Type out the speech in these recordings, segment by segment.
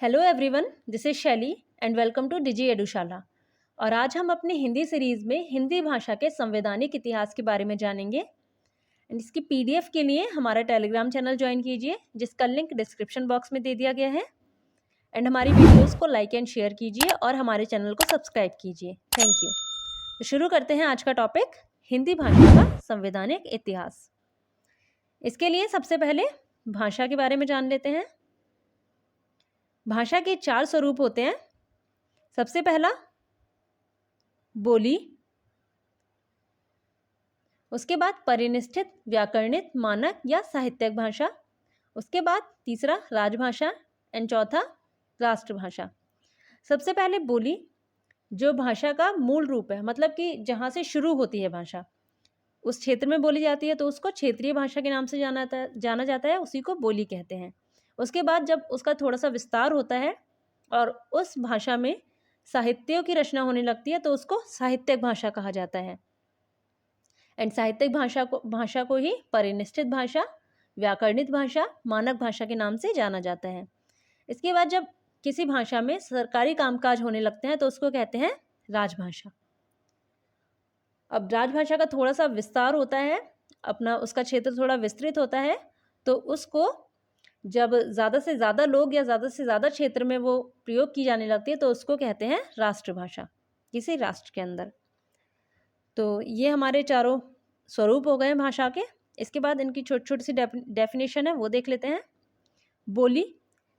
Hello everyone, this is शैली and welcome to डिजी एडुशाला। और आज हम अपनी हिंदी सीरीज में हिंदी भाषा के संवैधानिक इतिहास के बारे में जानेंगे। एंड इसकी पीडीएफ के लिए हमारा टेलीग्राम चैनल ज्वाइन कीजिए, जिसका लिंक डिस्क्रिप्शन बॉक्स में दे दिया गया है। एंड हमारी वीडियोस को लाइक एंड शेयर कीजिए और हमारे चैनल को सब्सक्राइब कीजिए। Thank you. तो शुरू करते हैं आज का टॉपिक, हिंदी भाषा का संवैधानिक इतिहास। इसके लिए सबसे पहले भाषा के बारे में जान लेते हैं। भाषा के 4 स्वरूप होते हैं। सबसे पहला बोली, उसके बाद परिनिष्ठित, व्याकरणित, मानक या साहित्यिक भाषा, उसके बाद तीसरा राजभाषा एंड चौथा राष्ट्रभाषा। सबसे पहले बोली, जो भाषा का मूल रूप है, मतलब कि जहाँ से शुरू होती है भाषा, उस क्षेत्र में बोली जाती है तो उसको क्षेत्रीय भाषा के नाम से जाना जाता है, उसी को बोली कहते हैं। उसके बाद जब उसका थोड़ा सा विस्तार होता है और उस भाषा में साहित्यों की रचना होने लगती है तो उसको साहित्यिक भाषा कहा जाता है। एंड साहित्यिक भाषा को ही परिनिष्ठित भाषा, व्याकरणित भाषा, मानक भाषा के नाम से जाना जाता है। इसके बाद जब किसी भाषा में सरकारी कामकाज होने लगते हैं तो उसको कहते हैं राजभाषा। अब राजभाषा का थोड़ा सा विस्तार होता है, अपना उसका क्षेत्र थोड़ा विस्तृत होता है, तो उसको जब ज़्यादा से ज़्यादा लोग या ज़्यादा से ज़्यादा क्षेत्र में वो प्रयोग की जाने लगती है तो उसको कहते हैं राष्ट्रभाषा, किसी राष्ट्र के अंदर। तो ये हमारे चारों स्वरूप हो गए भाषा के। इसके बाद इनकी छोटी छोटी सी डेफिनेशन है, वो देख लेते हैं। बोली,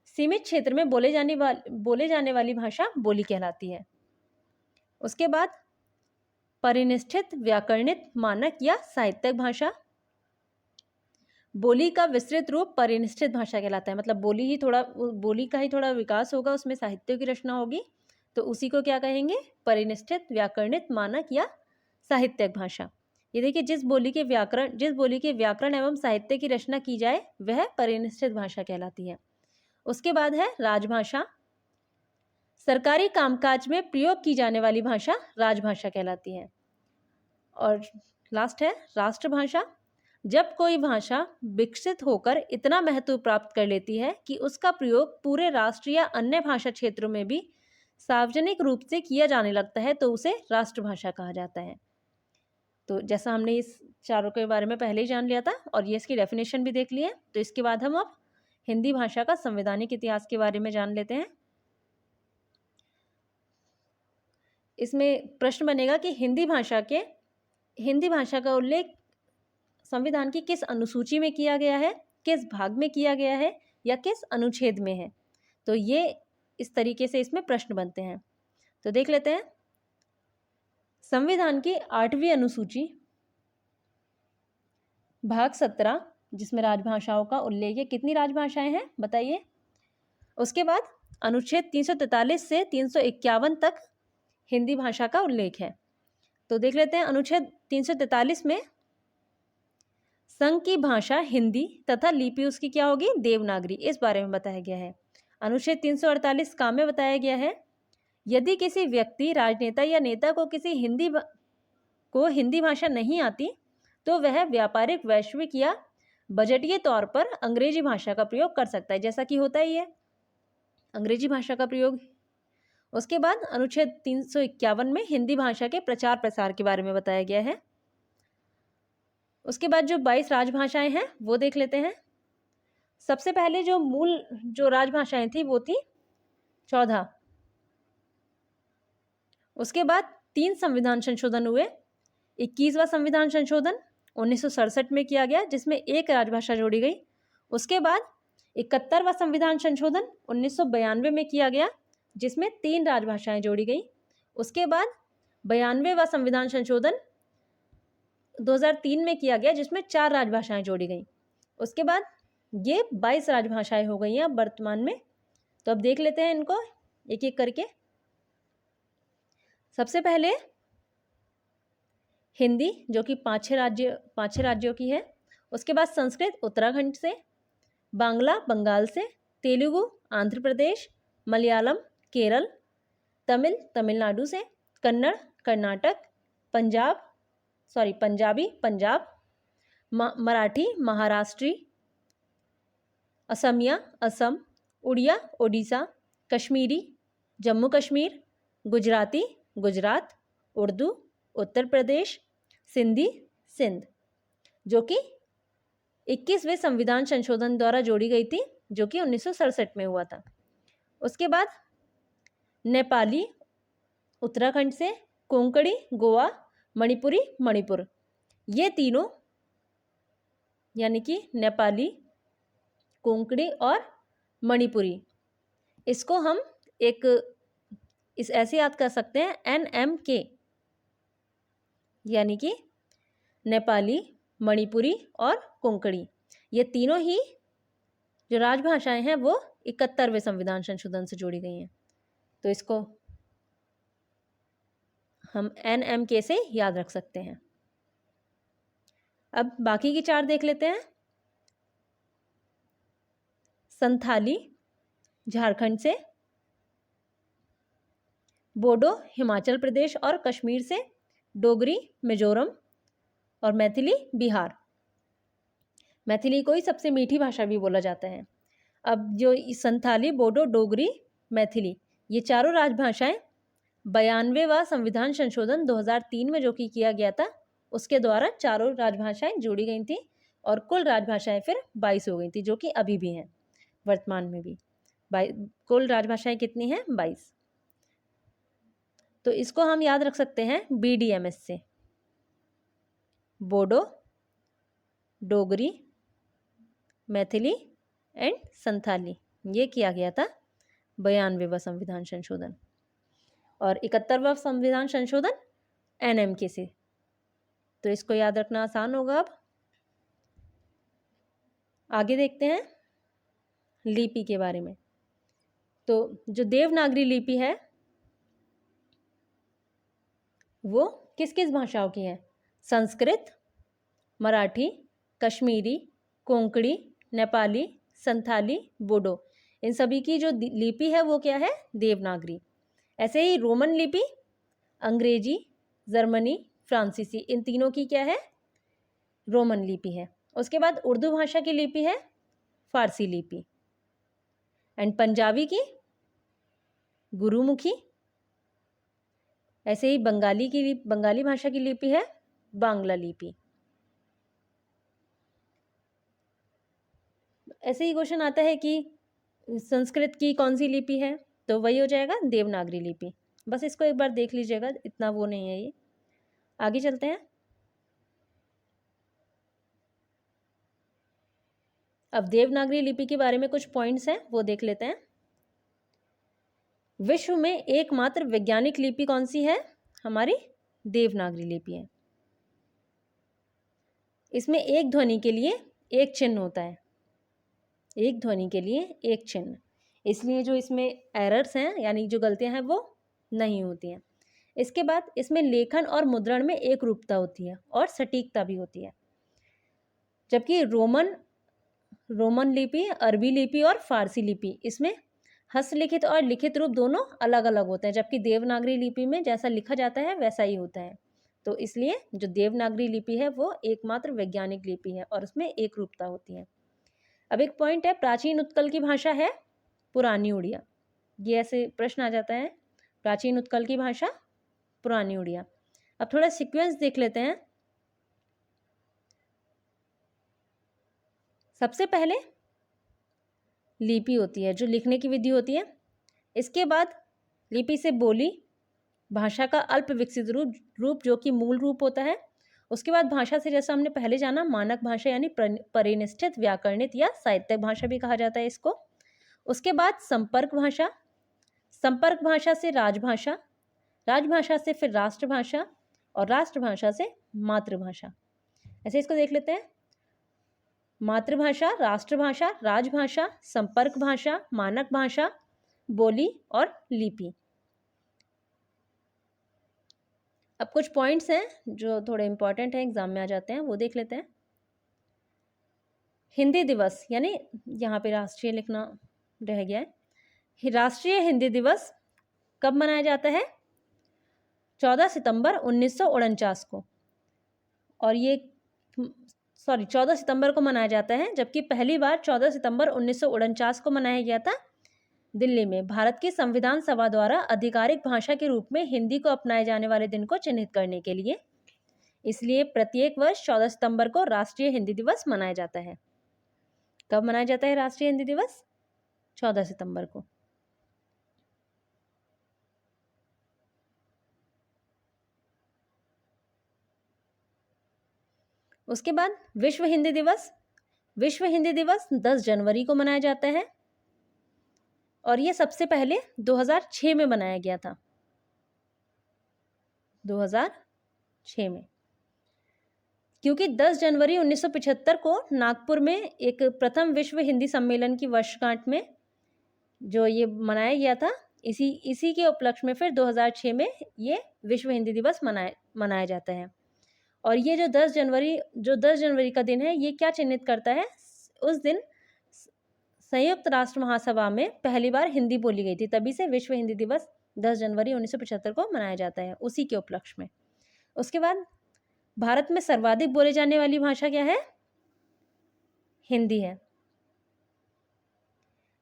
सीमित क्षेत्र में बोले जाने वाली भाषा बोली कहलाती है। उसके बाद परिनिष्ठित, व्याकरणित, मानक या साहित्यिक भाषा। बोली का विस्तृत रूप परिनिष्ठित भाषा कहलाता है, मतलब बोली का ही थोड़ा विकास होगा, उसमें साहित्य की रचना होगी, तो उसी को क्या कहेंगे? परिनिष्ठित, व्याकरणित, मानक या साहित्यिक भाषा। ये देखिए, जिस बोली के व्याकरण एवं साहित्य की रचना की जाए वह परिनिष्ठित भाषा कहलाती है। उसके बाद है राजभाषा। सरकारी कामकाज में प्रयोग की जाने वाली भाषा राजभाषा कहलाती है। और लास्ट है राष्ट्रभाषा। जब कोई भाषा विकसित होकर इतना महत्व प्राप्त कर लेती है कि उसका प्रयोग पूरे राष्ट्र या अन्य भाषा क्षेत्रों में भी सार्वजनिक रूप से किया जाने लगता है तो उसे राष्ट्रभाषा कहा जाता है। तो जैसा हमने इस चारों के बारे में पहले ही जान लिया था और ये इसकी डेफिनेशन भी देख ली है, तो इसके बाद हम अब हिंदी भाषा का संवैधानिक इतिहास के बारे में जान लेते हैं। इसमें प्रश्न बनेगा कि हिंदी भाषा का उल्लेख संविधान की किस अनुसूची में किया गया है, किस भाग में किया गया है या किस अनुच्छेद में है। तो ये इस तरीके से इसमें प्रश्न बनते हैं। तो देख लेते हैं। संविधान की 8वीं अनुसूची भाग 17, जिसमें राजभाषाओं का उल्लेख है। कितनी राजभाषाएं हैं बताइए? उसके बाद अनुच्छेद 343 से 351 तक हिंदी भाषा का उल्लेख है। तो देख लेते हैं। अनुच्छेद 343 में संघ की भाषा हिंदी तथा लिपि उसकी क्या होगी? देवनागरी, इस बारे में बताया गया है। अनुच्छेद 348 का में बताया गया है, यदि किसी व्यक्ति, राजनेता या नेता को हिंदी भाषा नहीं आती तो वह व्यापारिक, वैश्विक या बजटीय तौर पर अंग्रेजी भाषा का प्रयोग कर सकता है, जैसा कि होता ही है अंग्रेजी भाषा का प्रयोग। उसके बाद अनुच्छेद 351 में हिंदी भाषा के प्रचार प्रसार के बारे में बताया गया है। उसके बाद जो 22 राजभाषाएं हैं वो देख लेते हैं। सबसे पहले जो राजभाषाएं थी वो थी 14। उसके बाद 3 संविधान संशोधन हुए। 21वां संविधान संशोधन 1967 में किया गया, जिसमें एक राजभाषा जोड़ी गई। उसके बाद 71वां संविधान संशोधन 1992 में किया गया, जिसमें 3 राजभाषाएं जोड़ी गई। उसके बाद 92वां संविधान संशोधन 2003 में किया गया, जिसमें 4 राजभाषाएं जोड़ी गई। उसके बाद ये 22 राजभाषाएं हो गई हैं अब वर्तमान में। तो अब देख लेते हैं इनको एक एक करके। सबसे पहले हिंदी, जो कि 5 राज्यों की है। उसके बाद संस्कृत उत्तराखंड से, बांग्ला बंगाल से, तेलुगु आंध्र प्रदेश, मलयालम केरल, तमिल तमिलनाडु से, कन्नड़ कर्नाटक, पंजाबी पंजाब, मराठी महाराष्ट्री, असमिया असम, उड़िया ओडिशा, कश्मीरी जम्मू कश्मीर, गुजराती गुजरात, उर्दू उत्तर प्रदेश, सिंधी सिंध, जो कि 21वें संविधान संशोधन द्वारा जोड़ी गई थी, जो कि 1967 में हुआ था। उसके बाद नेपाली उत्तराखंड से, कोंकणी गोवा, मणिपुरी मणिपुर, ये तीनों यानी कि नेपाली, कोंकणी और मणिपुरी, इसको हम एक इस ऐसे याद कर सकते हैं NMK, यानी कि नेपाली, मणिपुरी और कोंकणी, ये तीनों ही जो राजभाषाएं हैं वो 71वें संविधान संशोधन से जोड़ी गई हैं। तो इसको हम NMK से याद रख सकते हैं। अब बाकी की 4 देख लेते हैं। संथाली झारखंड से, बोडो हिमाचल प्रदेश और कश्मीर से, डोगरी मिजोरम और मैथिली बिहार। मैथिली को ही सबसे मीठी भाषा भी बोला जाता है। अब जो संथाली, बोडो, डोगरी, मैथिली, ये चारों राजभाषाएं 92वां संविधान संशोधन 2003 में जो कि किया गया था, उसके द्वारा चारों राजभाषाएं जोड़ी गई थी और कुल राजभाषाएं फिर 22 हो गई थी, जो कि अभी भी हैं, वर्तमान में भी। कुल राजभाषाएं कितनी हैं? 22। तो इसको हम याद रख सकते हैं BDMS से, बोडो, डोगरी, मैथिली एंड संथाली। ये किया गया था 92वां संविधान संशोधन, और 71वां संविधान संशोधन NMK से। तो इसको याद रखना आसान होगा। अब आगे देखते हैं लिपि के बारे में। तो जो देवनागरी लिपि है वो किस किस भाषाओं की है? संस्कृत, मराठी, कश्मीरी, कोंकणी, नेपाली, संथाली, बोडो, इन सभी की जो लिपि है वो क्या है? देवनागरी। ऐसे ही रोमन लिपि, अंग्रेजी, जर्मनी, फ्रांसीसी, इन तीनों की क्या है? रोमन लिपि है। उसके बाद उर्दू भाषा की लिपि है फारसी लिपि, एंड पंजाबी की गुरुमुखी। ऐसे ही बंगाली भाषा की लिपि है बांग्ला लिपि। ऐसे ही क्वेश्चन आता है कि संस्कृत की कौन सी लिपि है, तो वही हो जाएगा देवनागरी लिपि। बस इसको एक बार देख लीजिएगा, इतना वो नहीं है ये। आगे चलते हैं। अब देवनागरी लिपि के बारे में कुछ पॉइंट्स हैं, वो देख लेते हैं। विश्व में एकमात्र वैज्ञानिक लिपि कौन सी है? हमारी देवनागरी लिपि है। इसमें एक ध्वनि के लिए एक चिन्ह होता है, एक ध्वनि के लिए एक चिन्ह, इसलिए जो इसमें एरर्स हैं यानी जो गलतियां हैं वो नहीं होती हैं। इसके बाद इसमें लेखन और मुद्रण में एक रूपता होती है और सटीकता भी होती है, जबकि रोमन लिपि, अरबी लिपि और फारसी लिपि, इसमें हस्तलिखित और लिखित रूप दोनों अलग अलग होते हैं, जबकि देवनागरी लिपि में जैसा लिखा जाता है वैसा ही होता है। तो इसलिए जो देवनागरी लिपि है वो एकमात्र वैज्ञानिक लिपि है और उसमें एक रूपता होती है। अब एक पॉइंट है, प्राचीन उत्कल की भाषा है पुरानी उड़िया। ये ऐसे प्रश्न आ जाता है, प्राचीन उत्कल की भाषा पुरानी उड़िया। अब थोड़ा सीक्वेंस देख लेते हैं। सबसे पहले लिपि होती है, जो लिखने की विधि होती है। इसके बाद लिपि से बोली, भाषा का अल्प विकसित रूप जो कि मूल रूप होता है। उसके बाद भाषा से, जैसा हमने पहले जाना, मानक भाषा यानी परिनिष्ठित, व्याकरणित या साहित्यिक भाषा भी कहा जाता है इसको। उसके बाद संपर्क भाषा, संपर्क भाषा से राजभाषा, राजभाषा से फिर राष्ट्रभाषा और राष्ट्रभाषा से मातृभाषा। ऐसे इसको देख लेते हैं। मातृभाषा, राष्ट्रभाषा, राजभाषा, संपर्क भाषा, मानक भाषा, बोली और लिपि। अब कुछ पॉइंट्स हैं जो थोड़े इंपॉर्टेंट हैं, एग्जाम में आ जाते हैं, वो देख लेते हैं। हिंदी दिवस, यानी यहाँ पे राष्ट्रीय लिखना रह गया है। राष्ट्रीय हिंदी दिवस कब मनाया जाता है? 14 सितंबर 1949 को, और ये 14 सितंबर को मनाया जाता है, जबकि पहली बार 14 सितंबर 1949 को मनाया गया था दिल्ली में भारत की संविधान सभा द्वारा आधिकारिक भाषा के रूप में हिंदी को अपनाए जाने वाले दिन को चिन्हित करने के लिए। इसलिए प्रत्येक वर्ष 14 सितंबर को राष्ट्रीय हिंदी दिवस मनाया जाता है। कब मनाया जाता है राष्ट्रीय हिंदी दिवस? 14 सितंबर को। उसके बाद विश्व हिंदी दिवस। विश्व हिंदी दिवस 10 जनवरी को मनाया जाता है और ये सबसे पहले 2006 में मनाया गया था। 2006 में, क्योंकि 10 जनवरी 1975 को नागपुर में एक प्रथम विश्व हिंदी सम्मेलन की वर्षगांठ में जो ये मनाया गया था, इसी के उपलक्ष्य में फिर 2006 में ये विश्व हिंदी दिवस मनाया जाता है। और ये जो 10 जनवरी का दिन है, ये क्या चिन्हित करता है? उस दिन संयुक्त राष्ट्र महासभा में पहली बार हिंदी बोली गई थी, तभी से विश्व हिंदी दिवस 10 जनवरी 1975 को मनाया जाता है, उसी के उपलक्ष्य में। उसके बाद भारत में सर्वाधिक बोले जाने वाली भाषा क्या है? हिंदी है।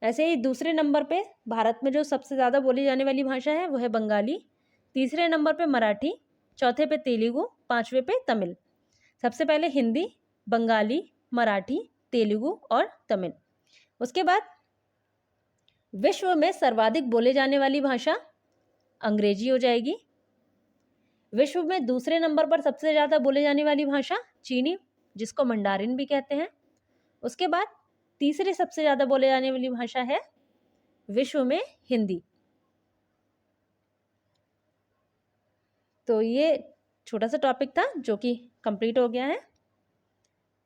ऐसे ही दूसरे नंबर पे भारत में जो सबसे ज़्यादा बोली जाने वाली भाषा है वो है बंगाली, तीसरे नंबर पे मराठी, चौथे पे तेलुगु, पांचवे पे तमिल। सबसे पहले हिंदी, बंगाली, मराठी, तेलुगु और तमिल। उसके बाद विश्व में सर्वाधिक बोले जाने वाली भाषा अंग्रेजी हो जाएगी। विश्व में दूसरे नंबर पर सबसे ज़्यादा बोले जाने वाली भाषा चीनी, जिसको मंडारिन भी कहते हैं। उसके बाद तीसरी सबसे ज़्यादा बोले जाने वाली भाषा है विश्व में हिंदी। तो ये छोटा सा टॉपिक था जो कि कंप्लीट हो गया है।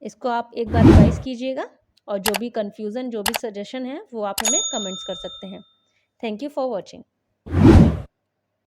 इसको आप एक बार रिवाइज कीजिएगा और जो भी कंफ्यूजन, जो भी सजेशन है वो आप हमें कमेंट्स कर सकते हैं। Thank you for watching.